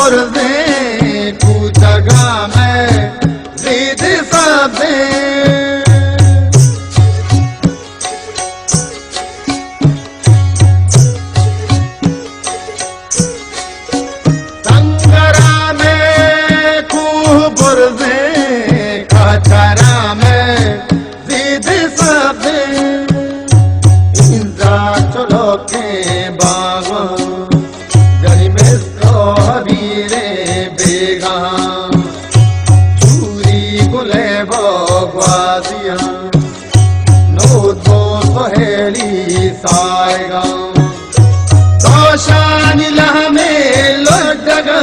पुरजे कु जगह में जीद सादे संगरा में खूह पुरजे कचरा में जीद सादे इंजा चलो के बाबा जरी में हबीरे बेगा चूरी गुले बगवादिया नोट बो सहेली साएगा दोशानी लहमे लोटगा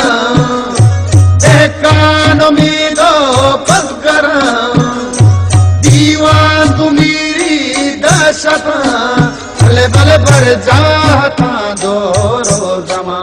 देखान उम्मीदो पसगरा दीवान तुम्हारी दशता बल बल पर जाता दो रोजमा